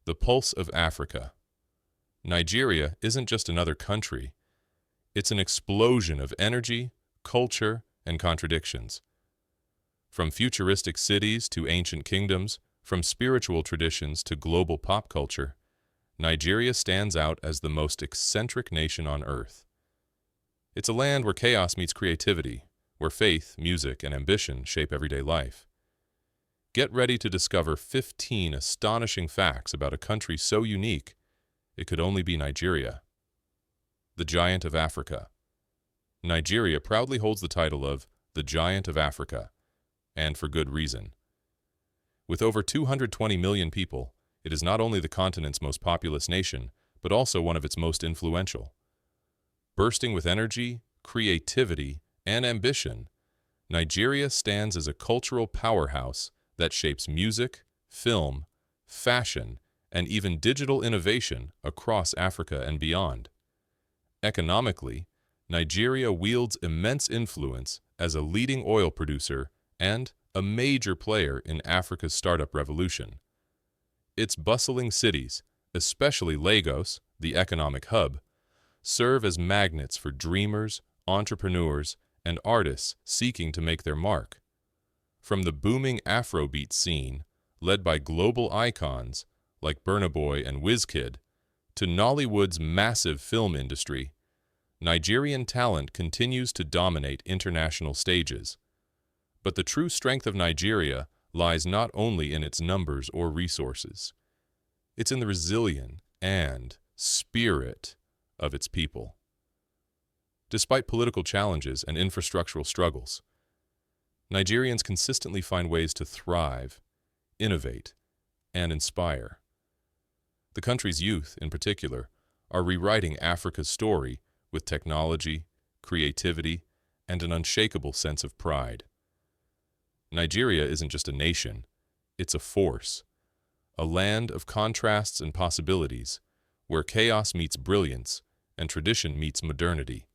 The pulse of Africa. Nigeria isn't just another country. It's an explosion of energy, culture, and contradictions. From futuristic cities to ancient kingdoms, from spiritual traditions to global pop culture, Nigeria stands out as the most eccentric nation on earth. It's a land where chaos meets creativity, where faith, music, and ambition shape everyday life. Get ready to discover 15 astonishing facts about a country so unique it could only be Nigeria. The Giant of Africa. Nigeria proudly holds the title of the Giant of Africa, and for good reason. With over 220 million people, it is not only the continent's most populous nation, but also one of its most influential. Bursting with energy, creativity, and ambition, Nigeria stands as a cultural powerhouse that shapes music, film, fashion, and even digital innovation across Africa and beyond. Economically, Nigeria wields immense influence as a leading oil producer and a major player in Africa's startup revolution. Its bustling cities, especially Lagos, the economic hub, serve as magnets for dreamers, entrepreneurs, and artists seeking to make their mark. From the booming Afrobeats scene, led by global icons like Burna Boy and Wizkid, to Nollywood's massive film industry, Nigerian talent continues to dominate international stages. But the true strength of Nigeria lies not only in its numbers or resources. It's in the resilience and spirit of its people. Despite political challenges and infrastructural struggles, Nigerians consistently find ways to thrive, innovate, and inspire. The country's youth, in particular, are rewriting Africa's story with technology, creativity, and an unshakable sense of pride. Nigeria isn't just a nation, it's a force, a land of contrasts and possibilities, where chaos meets brilliance and tradition meets modernity.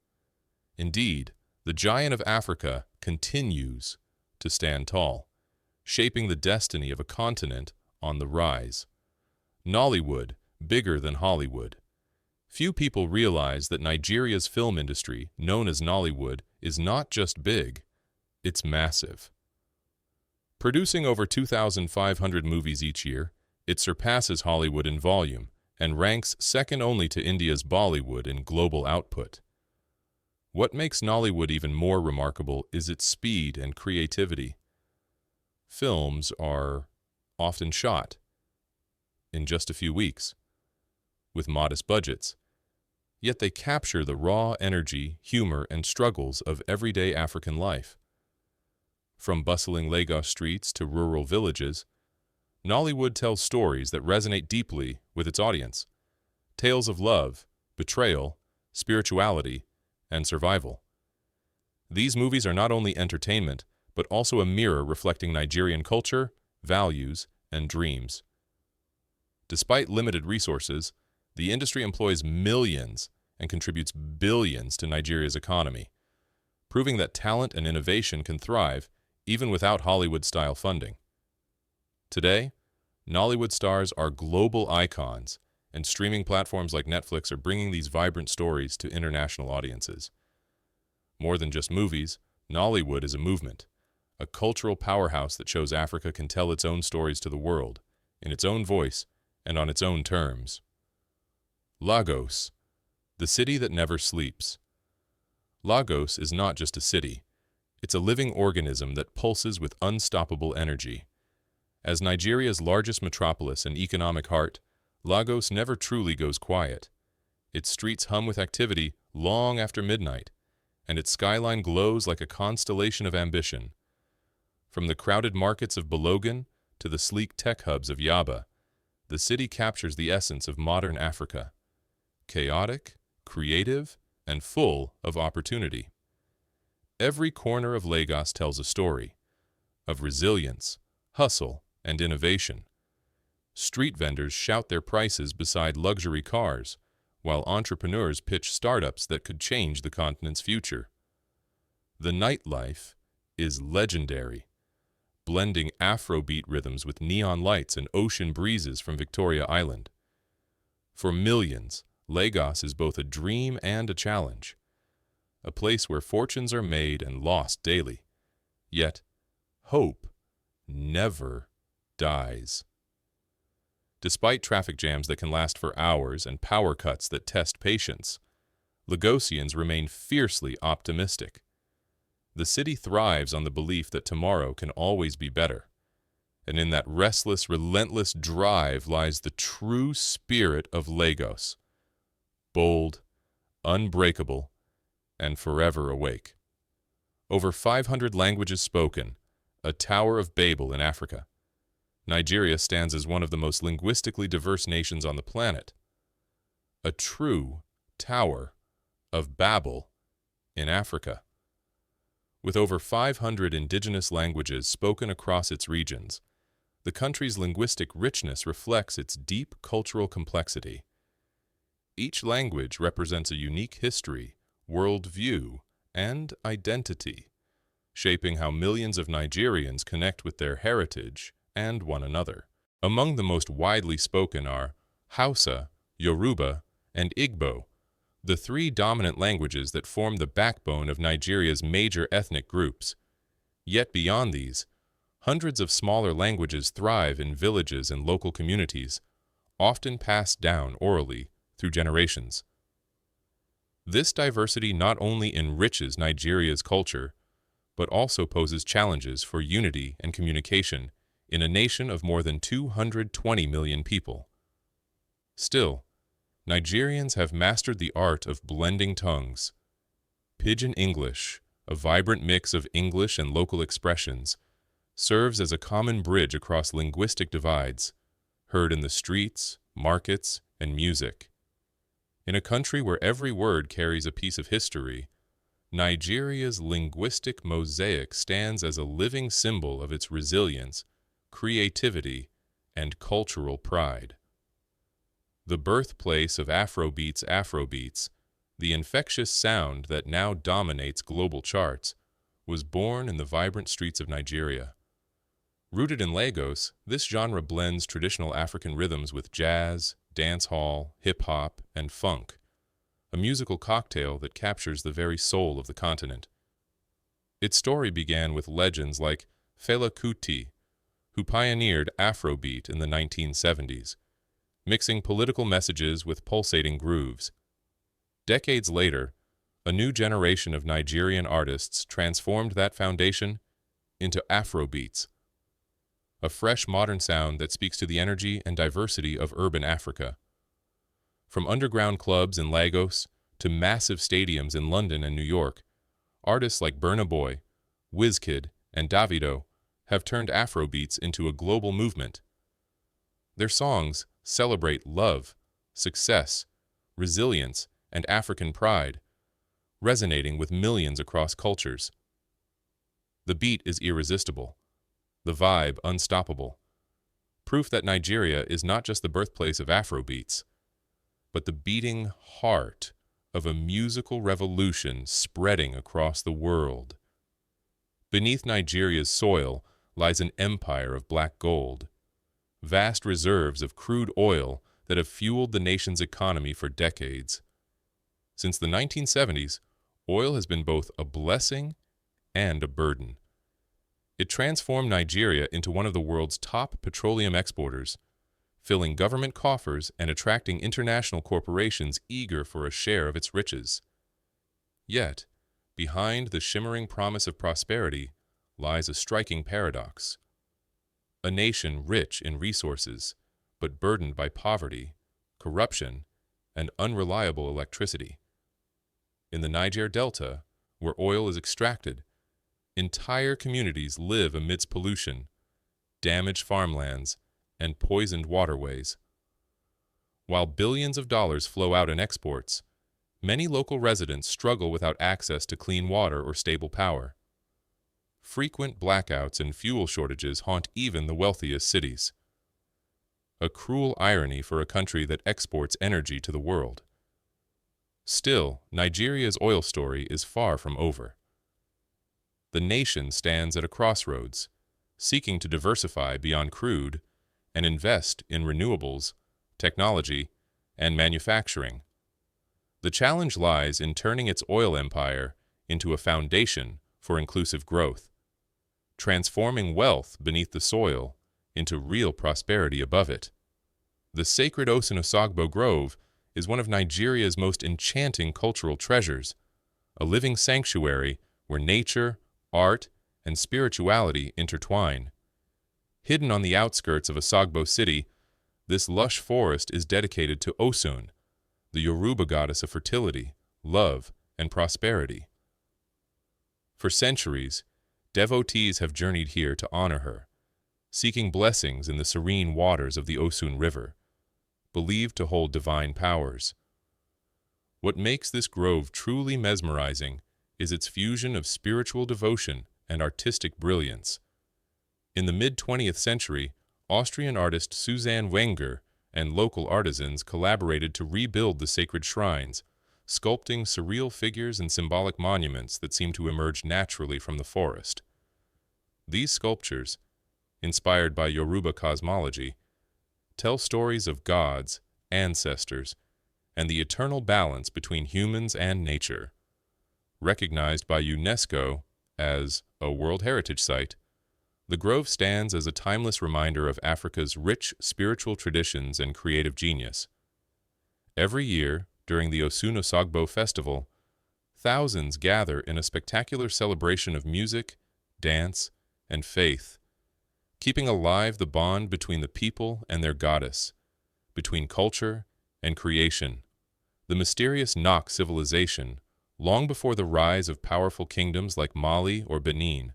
Indeed, the Giant of Africa continues to stand tall, shaping the destiny of a continent on the rise. Nollywood, bigger than Hollywood. Few people realize that Nigeria's film industry, known as Nollywood, is not just big, it's massive. Producing over 2,500 movies each year, it surpasses Hollywood in volume and ranks second only to India's Bollywood in global output. What makes Nollywood even more remarkable is its speed and creativity. Films are often shot in just a few weeks, with modest budgets, yet they capture the raw energy, humor, and struggles of everyday African life. From bustling Lagos streets to rural villages, Nollywood tells stories that resonate deeply with its audience. Tales of love, betrayal, spirituality, and survival. These movies are not only entertainment, but also a mirror reflecting Nigerian culture, values, and dreams. Despite limited resources, the industry employs millions and contributes billions to Nigeria's economy, proving that talent and innovation can thrive even without Hollywood-style funding. Today, Nollywood stars are global icons, and streaming platforms like Netflix are bringing these vibrant stories to international audiences. More than just movies, Nollywood is a movement, a cultural powerhouse that shows Africa can tell its own stories to the world, in its own voice and on its own terms. Lagos, the city that never sleeps. Lagos is not just a city, it's a living organism that pulses with unstoppable energy. As Nigeria's largest metropolis and economic heart, Lagos never truly goes quiet. Its streets hum with activity long after midnight, and its skyline glows like a constellation of ambition. From the crowded markets of Balogun to the sleek tech hubs of Yaba, the city captures the essence of modern Africa. Chaotic, creative, and full of opportunity. Every corner of Lagos tells a story of resilience, hustle, and innovation. Street vendors shout their prices beside luxury cars, while entrepreneurs pitch startups that could change the continent's future. The nightlife is legendary. blending Afrobeat rhythms with neon lights and ocean breezes from Victoria Island. For millions, Lagos is both a dream and a challenge, a place where fortunes are made and lost daily. Yet, hope never dies. Despite traffic jams that can last for hours and power cuts that test patience, Lagosians remain fiercely optimistic. The city thrives on the belief that tomorrow can always be better. And in that restless, relentless drive lies the true spirit of Lagos. Bold, unbreakable, and forever awake. Over 500 languages spoken, a Tower of Babel in Africa. Nigeria stands as one of the most linguistically diverse nations on the planet. A true Tower of Babel in Africa. With over 500 indigenous languages spoken across its regions, the country's linguistic richness reflects its deep cultural complexity. Each language represents a unique history, worldview, and identity, shaping how millions of Nigerians connect with their heritage and one another. Among the most widely spoken are Hausa, Yoruba, and Igbo, the three dominant languages that form the backbone of Nigeria's major ethnic groups. Yet beyond these, hundreds of smaller languages thrive in villages and local communities, often passed down orally through generations. This diversity not only enriches Nigeria's culture, but also poses challenges for unity and communication in a nation of more than 220 million people. Still, Nigerians have mastered the art of blending tongues. Pidgin English, a vibrant mix of English and local expressions, serves as a common bridge across linguistic divides, heard in the streets, markets, and music. In a country where every word carries a piece of history, Nigeria's linguistic mosaic stands as a living symbol of its resilience, creativity, and cultural pride. The birthplace of Afrobeats, the infectious sound that now dominates global charts, was born in the vibrant streets of Nigeria. Rooted in Lagos, this genre blends traditional African rhythms with jazz, dancehall, hip-hop, and funk, a musical cocktail that captures the very soul of the continent. Its story began with legends like Fela Kuti, who pioneered Afrobeat in the 1970s, mixing political messages with pulsating grooves. Decades later, a new generation of Nigerian artists transformed that foundation into Afrobeats, a fresh modern sound that speaks to the energy and diversity of urban Africa. From underground clubs in Lagos to massive stadiums in London and New York, artists like Burna Boy, Wizkid, and Davido have turned Afrobeats into a global movement. Their songs celebrate love, success, resilience, and African pride, resonating with millions across cultures. The beat is irresistible, the vibe unstoppable, proof that Nigeria is not just the birthplace of Afrobeats, but the beating heart of a musical revolution spreading across the world. Beneath Nigeria's soil lies an empire of black gold, vast reserves of crude oil that have fueled the nation's economy for decades. Since the 1970s, oil has been both a blessing and a burden. It transformed Nigeria into one of the world's top petroleum exporters, filling government coffers and attracting international corporations eager for a share of its riches. Yet, behind the shimmering promise of prosperity lies a striking paradox. A nation rich in resources, but burdened by poverty, corruption, and unreliable electricity. In the Niger Delta, where oil is extracted, entire communities live amidst pollution, damaged farmlands, and poisoned waterways. While billions of dollars flow out in exports, many local residents struggle without access to clean water or stable power. Frequent blackouts and fuel shortages haunt even the wealthiest cities. A cruel irony for a country that exports energy to the world. Still, Nigeria's oil story is far from over. The nation stands at a crossroads, seeking to diversify beyond crude and invest in renewables, technology, and manufacturing. The challenge lies in turning its oil empire into a foundation for inclusive growth, transforming wealth beneath the soil into real prosperity above it. The sacred Osun Grove is one of Nigeria's most enchanting cultural treasures, a living sanctuary where nature, art, and spirituality intertwine. Hidden on the outskirts of Osogbo city, this lush forest is dedicated to Osun, the Yoruba goddess of fertility, love, and prosperity. For centuries, devotees have journeyed here to honor her, seeking blessings in the serene waters of the Osun River, believed to hold divine powers. What makes this grove truly mesmerizing is its fusion of spiritual devotion and artistic brilliance. In the mid-20th century, Austrian artist Susanne Wenger and local artisans collaborated to rebuild the sacred shrines, sculpting surreal figures and symbolic monuments that seem to emerge naturally from the forest. These sculptures, inspired by Yoruba cosmology, tell stories of gods, ancestors, and the eternal balance between humans and nature. Recognized by UNESCO as a World Heritage Site, the grove stands as a timeless reminder of Africa's rich spiritual traditions and creative genius. Every year, during the Osun-Osogbo Festival, thousands gather in a spectacular celebration of music, dance, and faith, keeping alive the bond between the people and their goddess, between culture and creation. The mysterious Nok civilization, long before the rise of powerful kingdoms like Mali or Benin,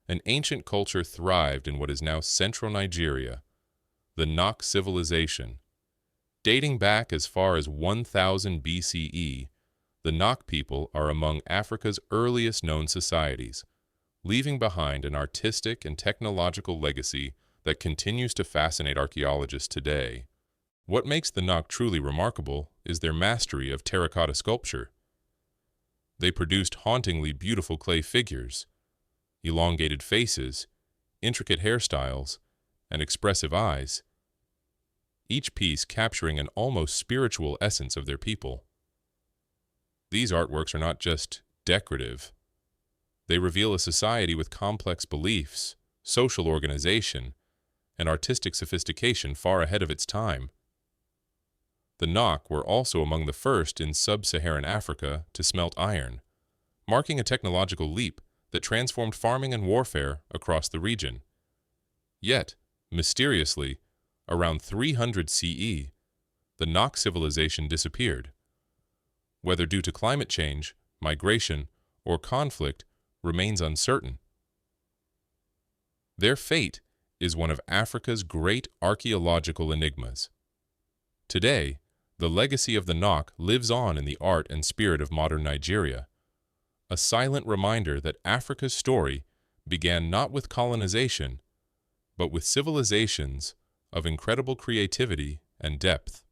an ancient culture thrived in what is now central Nigeria, the Nok civilization. Dating back as far as 1000 BCE, the Nok people are among Africa's earliest known societies, leaving behind an artistic and technological legacy that continues to fascinate archaeologists today. What makes the Nok truly remarkable is their mastery of terracotta sculpture. They produced hauntingly beautiful clay figures, elongated faces, intricate hairstyles, and expressive eyes, each piece capturing an almost spiritual essence of their people. These artworks are not just decorative. They reveal a society with complex beliefs, social organization, and artistic sophistication far ahead of its time. The Nok were also among the first in sub-Saharan Africa to smelt iron, marking a technological leap that transformed farming and warfare across the region. Yet, mysteriously, around 300 CE, the Nok civilization disappeared. Whether due to climate change, migration, or conflict remains uncertain. Their fate is one of Africa's great archaeological enigmas. Today, the legacy of the Nok lives on in the art and spirit of modern Nigeria, a silent reminder that Africa's story began not with colonization, but with civilizations of incredible creativity and depth.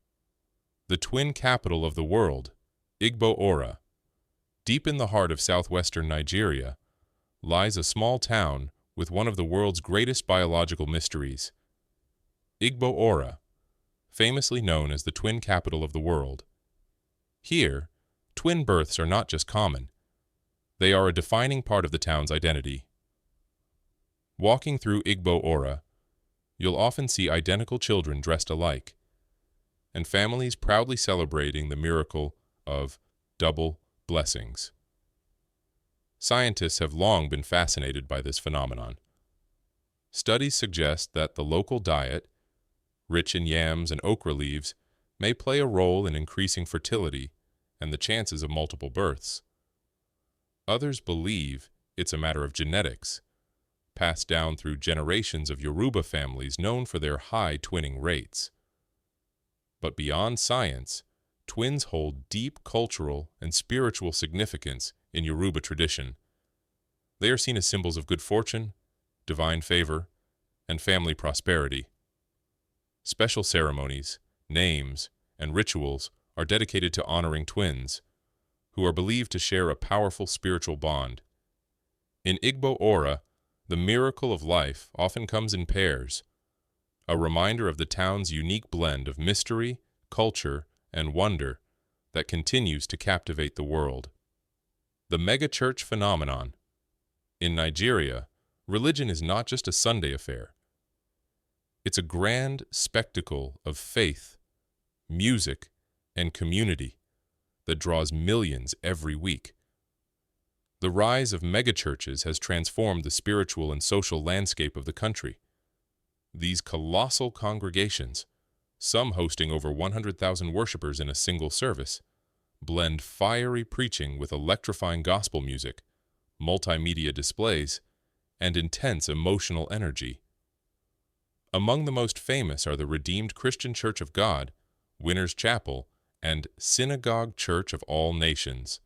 The twin capital of the world, Igbo-Ora, deep in the heart of southwestern Nigeria, lies a small town with one of the world's greatest biological mysteries. Igbo-Ora, famously known as the twin capital of the world. Here, twin births are not just common. They are a defining part of the town's identity. Walking through Igbo-Ora, you'll often see identical children dressed alike, and families proudly celebrating the miracle of double blessings. Scientists have long been fascinated by this phenomenon. Studies suggest that the local diet, rich in yams and okra leaves, may play a role in increasing fertility and the chances of multiple births. Others believe it's a matter of genetics, passed down through generations of Yoruba families known for their high twinning rates. But beyond science, twins hold deep cultural and spiritual significance in Yoruba tradition. They are seen as symbols of good fortune, divine favor, and family prosperity. Special ceremonies, names, and rituals are dedicated to honoring twins, who are believed to share a powerful spiritual bond. In Igbo-Ora, The miracle of life often comes in pairs, a reminder of the town's unique blend of mystery, culture, and wonder that continues to captivate the world. The megachurch phenomenon. In Nigeria, religion is not just a Sunday affair. It's a grand spectacle of faith, music, and community that draws millions every week. The rise of megachurches has transformed the spiritual and social landscape of the country. These colossal congregations, some hosting over 100,000 worshipers in a single service, blend fiery preaching with electrifying gospel music, multimedia displays, and intense emotional energy. Among the most famous are the Redeemed Christian Church of God, Winners Chapel, and Synagogue Church of All Nations.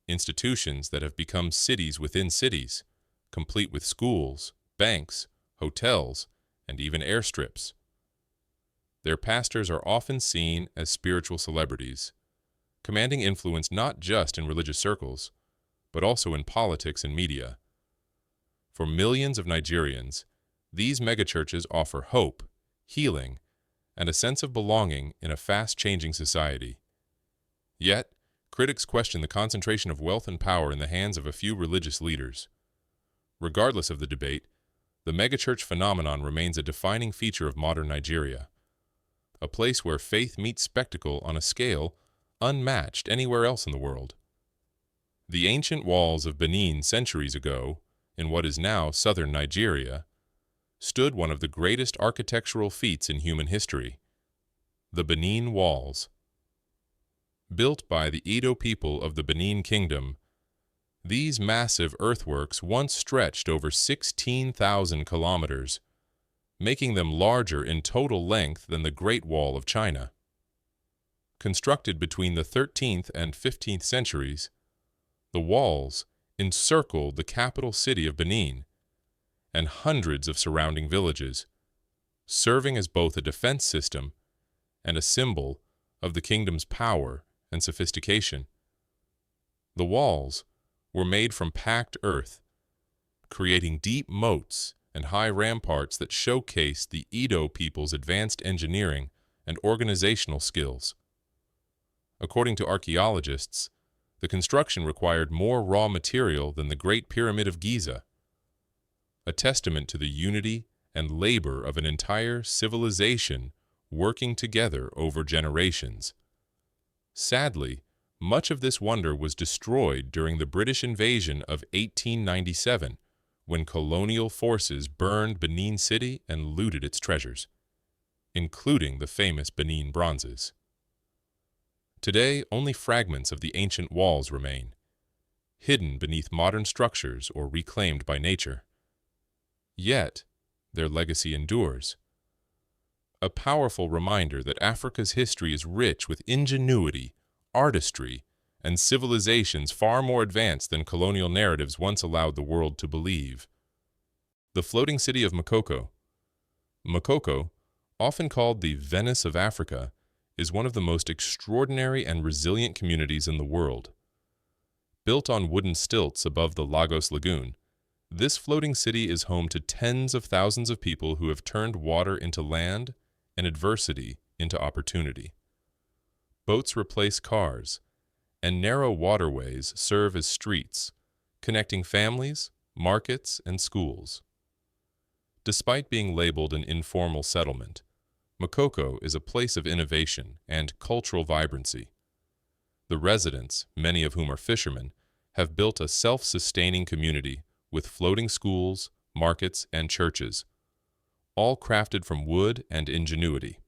Institutions that have become cities within cities, complete with schools, banks, hotels, and even airstrips. Their pastors are often seen as spiritual celebrities, commanding influence not just in religious circles, but also in politics and media. For millions of Nigerians, these megachurches offer hope, healing, and a sense of belonging in a fast-changing society. Yet, critics question the concentration of wealth and power in the hands of a few religious leaders. Regardless of the debate, the megachurch phenomenon remains a defining feature of modern Nigeria, a place where faith meets spectacle on a scale unmatched anywhere else in the world. The ancient walls of Benin centuries ago, in what is now southern Nigeria, stood one of the greatest architectural feats in human history, the Benin Walls. Built by the Edo people of the Benin Kingdom, these massive earthworks once stretched over 16,000 kilometers, making them larger in total length than the Great Wall of China. Constructed between the 13th and 15th centuries, the walls encircled the capital city of Benin and hundreds of surrounding villages, serving as both a defense system and a symbol of the kingdom's power and sophistication. The walls were made from packed earth, creating deep moats and high ramparts that showcased the Edo people's advanced engineering and organizational skills. According to archaeologists, the construction required more raw material than the Great Pyramid of Giza, a testament to the unity and labor of an entire civilization working together over generations. Sadly, much of this wonder was destroyed during the British invasion of 1897, when colonial forces burned Benin City and looted its treasures, including the famous Benin bronzes. Today, only fragments of the ancient walls remain, hidden beneath modern structures or reclaimed by nature. Yet, their legacy endures. A powerful reminder that Africa's history is rich with ingenuity, artistry, and civilizations far more advanced than colonial narratives once allowed the world to believe. The floating city of Makoko. Makoko, often called the Venice of Africa, is one of the most extraordinary and resilient communities in the world. Built on wooden stilts above the Lagos Lagoon, this floating city is home to tens of thousands of people who have turned water into land and adversity into opportunity. Boats replace cars, and narrow waterways serve as streets, connecting families, markets, and schools. Despite being labeled an informal settlement, Makoko is a place of innovation and cultural vibrancy. The residents, many of whom are fishermen, have built a self-sustaining community with floating schools, markets, and churches, all crafted from wood and ingenuity.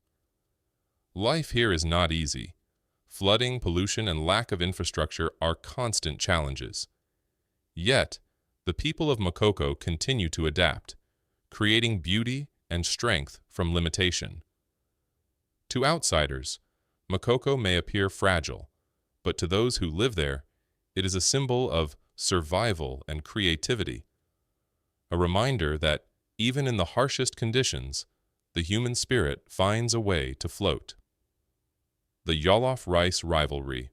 Life here is not easy. Flooding, pollution, and lack of infrastructure are constant challenges. Yet, the people of Makoko continue to adapt, creating beauty and strength from limitation. To outsiders, Makoko may appear fragile, but to those who live there, it is a symbol of survival and creativity, a reminder that even in the harshest conditions, the human spirit finds a way to float. The Jollof rice rivalry.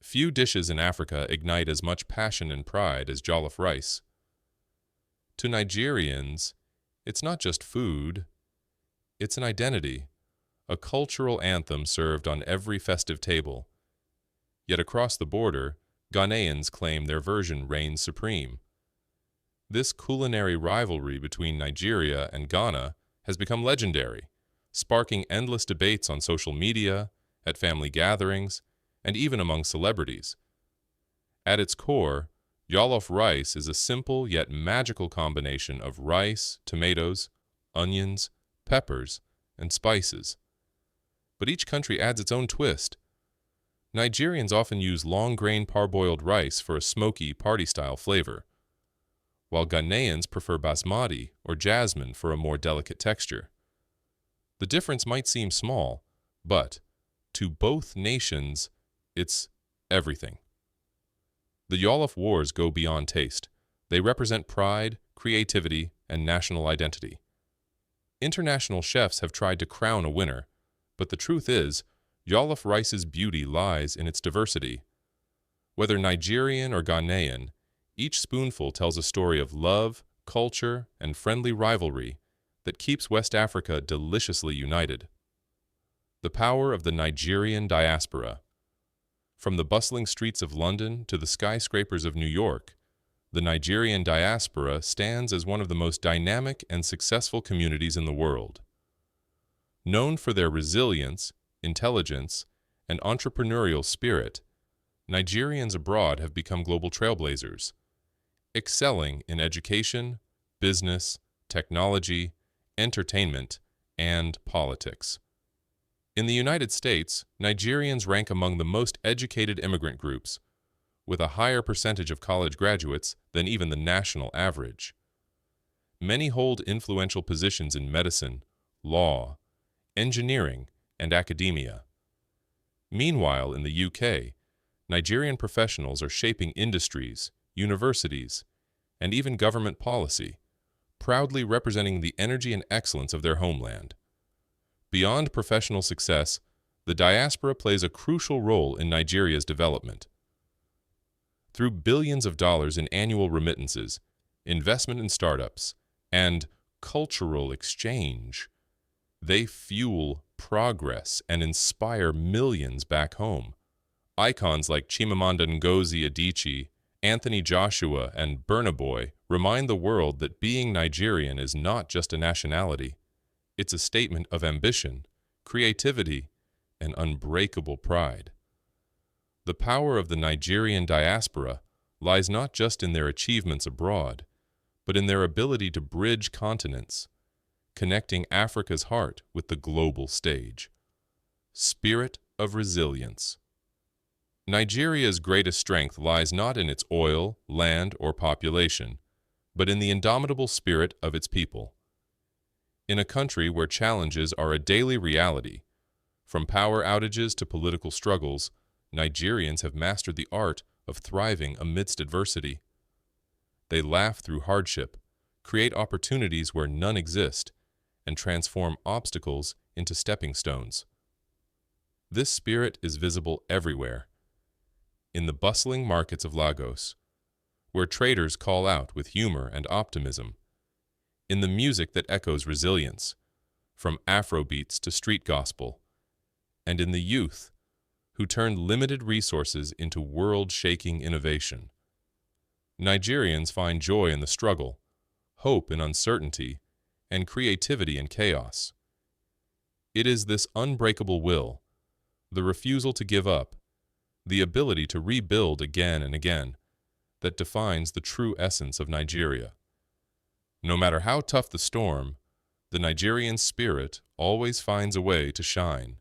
Few dishes in Africa ignite as much passion and pride as jollof rice. To Nigerians, it's not just food, it's an identity, a cultural anthem served on every festive table. Yet across the border, Ghanaians claim their version reigns supreme. This culinary rivalry between Nigeria and Ghana has become legendary, sparking endless debates on social media, at family gatherings, and even among celebrities. At its core, jollof rice is a simple yet magical combination of rice, tomatoes, onions, peppers, and spices. But each country adds its own twist. Nigerians often use long-grain parboiled rice for a smoky, party-style flavor, while Ghanaians prefer basmati or jasmine for a more delicate texture. The difference might seem small, but to both nations, it's everything. The jollof wars go beyond taste. They represent pride, creativity, and national identity. International chefs have tried to crown a winner, but the truth is, jollof rice's beauty lies in its diversity. Whether Nigerian or Ghanaian, each spoonful tells a story of love, culture, and friendly rivalry that keeps West Africa deliciously united. The power of the Nigerian diaspora. From the bustling streets of London to the skyscrapers of New York, the Nigerian diaspora stands as one of the most dynamic and successful communities in the world. Known for their resilience, intelligence, and entrepreneurial spirit, Nigerians abroad have become global trailblazers, excelling in education, business, technology, entertainment, and politics. In the United States, Nigerians rank among the most educated immigrant groups, with a higher percentage of college graduates than even the national average. Many hold influential positions in medicine, law, engineering, and academia. Meanwhile, in the UK, Nigerian professionals are shaping industries, universities, and even government policy, proudly representing the energy and excellence of their homeland. Beyond professional success, the diaspora plays a crucial role in Nigeria's development. Through billions of dollars in annual remittances, investment in startups, and cultural exchange, they fuel progress and inspire millions back home. Icons like Chimamanda Ngozi Adichie, Anthony Joshua, and Burna Boy remind the world that being Nigerian is not just a nationality. It's a statement of ambition, creativity, and unbreakable pride. The power of the Nigerian diaspora lies not just in their achievements abroad, but in their ability to bridge continents, connecting Africa's heart with the global stage. Spirit of resilience. Nigeria's greatest strength lies not in its oil, land, or population, but in the indomitable spirit of its people. In a country where challenges are a daily reality, from power outages to political struggles, Nigerians have mastered the art of thriving amidst adversity. They laugh through hardship, create opportunities where none exist, and transform obstacles into stepping stones. This spirit is visible everywhere. In the bustling markets of Lagos, where traders call out with humor and optimism. In the music that echoes resilience, from Afrobeats to street gospel. And in the youth, who turned limited resources into world-shaking innovation. Nigerians find joy in the struggle, hope in uncertainty, and creativity in chaos. It is this unbreakable will, the refusal to give up, the ability to rebuild again and again, that defines the true essence of Nigeria. No matter how tough the storm, the Nigerian spirit always finds a way to shine.